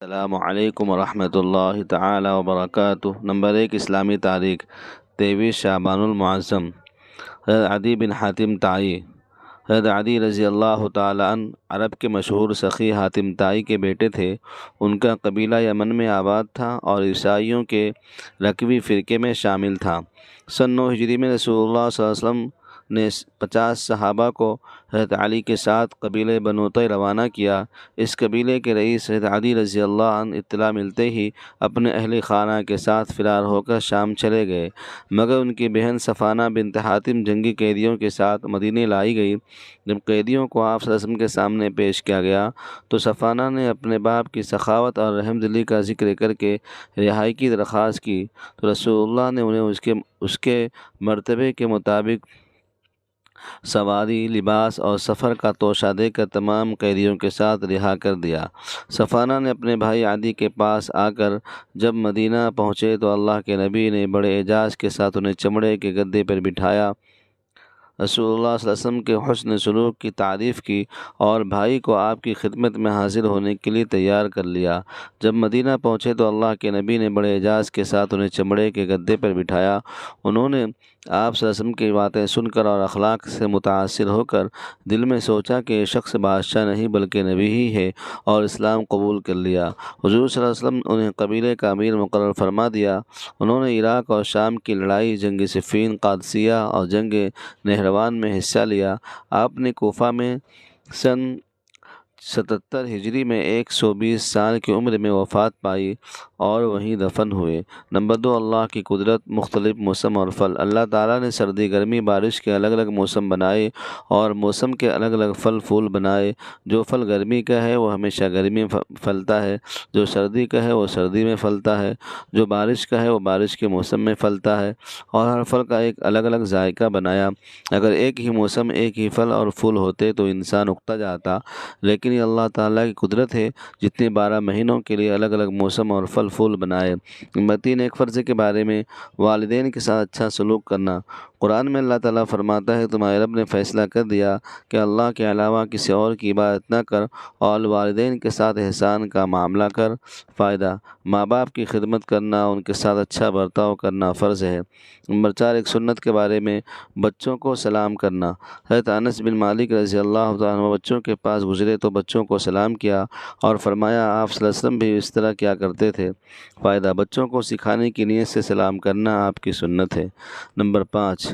السلام علیکم ورحمۃ اللہ تعالی وبرکاتہ۔ نمبر 1 اسلامی تاریخ 23 شعبان المعظم۔ حضرت عدی بن حاتم طائی۔ حضرت عدی رضی اللہ تعالی عنہ عرب کے مشہور سخی حاتم طائی کے بیٹے تھے۔ ان کا قبیلہ یمن میں آباد تھا اور عیسائیوں کے رکوی فرقے میں شامل تھا۔ سن 9 ہجری میں رسول اللہ صلی اللہ علیہ وسلم نے 50 صحابہ کو حضرت علی کے ساتھ قبیلہ بنو طی روانہ کیا۔ اس قبیلے کے رئیس حضرت علی رضی اللہ عنہ اطلاع ملتے ہی اپنے اہل خانہ کے ساتھ فرار ہو کر شام چلے گئے، مگر ان کی بہن صفانہ بنت حاتم جنگی قیدیوں کے ساتھ مدینے لائی گئی۔ جب قیدیوں کو آپ صلی اللہ علیہ وسلم کے سامنے پیش کیا گیا تو صفانہ نے اپنے باپ کی سخاوت اور رحم دلی کا ذکر کر کے رہائی کی درخواست کی، تو رسول اللہ نے انہیں اس کے مرتبے کے مطابق سواری، لباس اور سفر کا توشہ دے کر تمام قیدیوں کے ساتھ رہا کر دیا۔ صفانہ نے اپنے بھائی عدی کے پاس آ کر جب مدینہ پہنچے تو اللہ کے نبی نے بڑے اعزاز کے ساتھ انہیں چمڑے کے گدے پر بٹھایا، رسول اللہ صلی اللہ علیہ وسلم کے حسن سلوک کی تعریف کی اور بھائی کو آپ کی خدمت میں حاضر ہونے کے لیے تیار کر لیا۔ جب مدینہ پہنچے تو اللہ کے نبی نے بڑے اعزاز کے ساتھ انہیں چمڑے کے گدے پر بٹھایا۔ انہوں نے آپ صلی اللہ علیہ وسلم کی باتیں سن کر اور اخلاق سے متاثر ہو کر دل میں سوچا کہ یہ شخص بادشاہ نہیں بلکہ نبی ہی ہے، اور اسلام قبول کر لیا۔ حضور صلی اللہ علیہ وسلم انہیں قبیلے کا امیر مقرر فرما دیا۔ انہوں نے عراق اور شام کی لڑائی، جنگ صفین، قادسیہ اور جنگ نہروان میں حصہ لیا۔ آپ نے کوفہ میں سن 77 ہجری میں 120 سال کی عمر میں وفات پائی اور وہیں دفن ہوئے۔ نمبر 2 اللہ کی قدرت، مختلف موسم اور پھل۔ اللہ تعالیٰ نے سردی، گرمی، بارش کے الگ الگ موسم بنائے اور موسم کے الگ الگ پھل پھول بنائے۔ جو پھل گرمی کا ہے وہ ہمیشہ گرمی میں پھلتا ہے، جو سردی کا ہے وہ سردی میں پھلتا ہے، جو بارش کا ہے وہ بارش کے موسم میں پھلتا ہے، اور ہر پھل کا ایک الگ الگ ذائقہ بنایا۔ اگر ایک ہی موسم، ایک ہی پھل اور پھول ہوتے تو انسان اکتا جاتا، لیکن یہ اللہ تعالیٰ کی قدرت ہے جتنے 12 مہینوں کے لیے الگ الگ موسم اور پھل پھول بنائے۔ نمبر 3 ایک فرض کے بارے میں والدین کے ساتھ اچھا سلوک کرنا۔ قرآن میں اللہ تعالیٰ فرماتا ہے، تمہارے رب نے فیصلہ کر دیا کہ اللہ کے علاوہ کسی اور کی عبادت نہ کر اور والدین کے ساتھ احسان کا معاملہ کر۔ فائدہ: ماں باپ کی خدمت کرنا، ان کے ساتھ اچھا برتاؤ کرنا فرض ہے۔ نمبر 4 ایک سنت کے بارے میں بچوں کو سلام کرنا۔ حضرت انس بن مالک رضی اللہ تعالیٰ عنہ بچوں کے پاس گزرے تو بچوں کو سلام کیا اور فرمایا آپ صلی اللہ علیہ وسلم بھی اس طرح کیا کرتے تھے۔ فائدہ: بچوں کو سکھانے کی نیت سے سلام کرنا آپ کی سنت ہے۔ نمبر 5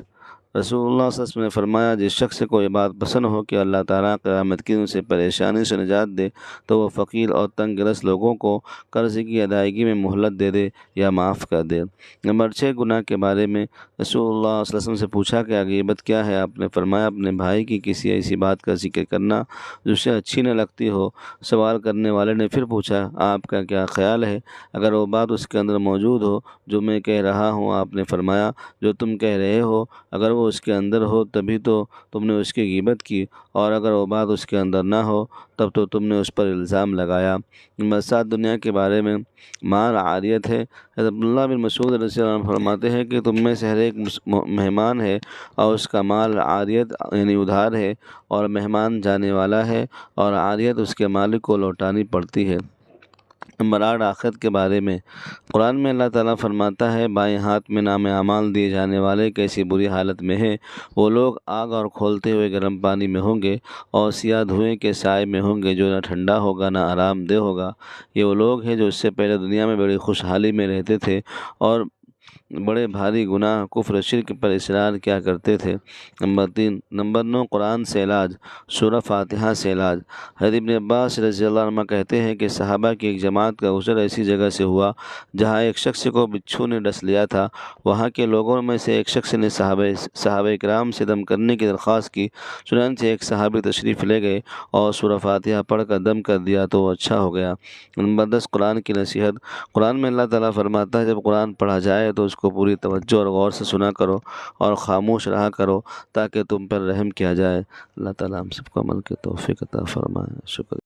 رسول اللہ صلی اللہ علیہ وسلم نے فرمایا، جس شخص کو یہ بات پسند ہو کہ اللہ تعالیٰ قیامت کے دن اسے پریشانی سے نجات دے تو وہ فقیر اور تنگ دست لوگوں کو قرض کی ادائیگی میں مہلت دے دے یا معاف کر دے۔ نمبر 6 گناہ کے بارے میں رسول اللہ صلی اللہ علیہ وسلم سے پوچھا کہ غیبت کیا ہے؟ آپ نے فرمایا، اپنے بھائی کی کسی ایسی بات کا ذکر کرنا جو اسے اچھی نہ لگتی ہو۔ سوال کرنے والے نے پھر پوچھا، آپ کا کیا خیال ہے اگر وہ بات اس کے اندر موجود ہو جو میں کہہ رہا ہوں؟ آپ نے فرمایا، جو تم کہہ رہے ہو اگر وہ اس کے اندر ہو تبھی تو تم نے اس کی غیبت کی، اور اگر وہ بات اس کے اندر نہ ہو تب تو تم نے اس پر الزام لگایا۔ نمبر 7 دنیا کے بارے میں مال عاریت ہے۔ حضرت عبداللہ بن مسعود رضی اللہ عنہ فرماتے ہیں کہ تم میں سے ہر ایک مہمان ہے اور اس کا مال عاریت یعنی ادھار ہے، اور مہمان جانے والا ہے اور عاریت اس کے مالک کو لوٹانی پڑتی ہے۔ نمبر 8 آخرت کے بارے میں قرآن میں اللہ تعالیٰ فرماتا ہے، بائیں ہاتھ میں نام اعمال دیے جانے والے کیسی بری حالت میں ہیں، وہ لوگ آگ اور کھولتے ہوئے گرم پانی میں ہوں گے اور سیاہ دھوئیں کے سائے میں ہوں گے جو نہ ٹھنڈا ہوگا نہ آرام دہ ہوگا۔ یہ وہ لوگ ہیں جو اس سے پہلے دنیا میں بڑی خوشحالی میں رہتے تھے اور بڑے بھاری گناہ، کفر، شرک پر اصرار کیا کرتے تھے۔ نمبر 9 قرآن سے علاج، سورہ فاتحہ سے علاج۔ حضرت ابن عباس رضی اللہ عنہ کہتے ہیں کہ صحابہ کی ایک جماعت کا گزر ایسی جگہ سے ہوا جہاں ایک شخص کو بچھو نے ڈس لیا تھا۔ وہاں کے لوگوں میں سے ایک شخص نے صحابہ کرام سے دم کرنے کی درخواست کی، چنانچہ ایک صحابی تشریف لے گئے اور سورہ فاتحہ پڑھ کر دم کر دیا تو وہ اچھا ہو گیا۔ نمبر 10 قرآن کی نصیحت۔ قرآن میں اللہ تعالیٰ فرماتا ہے، جب قرآن پڑھا جائے تو اس کو پوری توجہ اور غور سے سنا کرو اور خاموش رہا کرو تاکہ تم پر رحم کیا جائے۔ اللہ تعالیٰ ہم سب کو عمل کی توفیق عطا فرمائے۔ شکریہ۔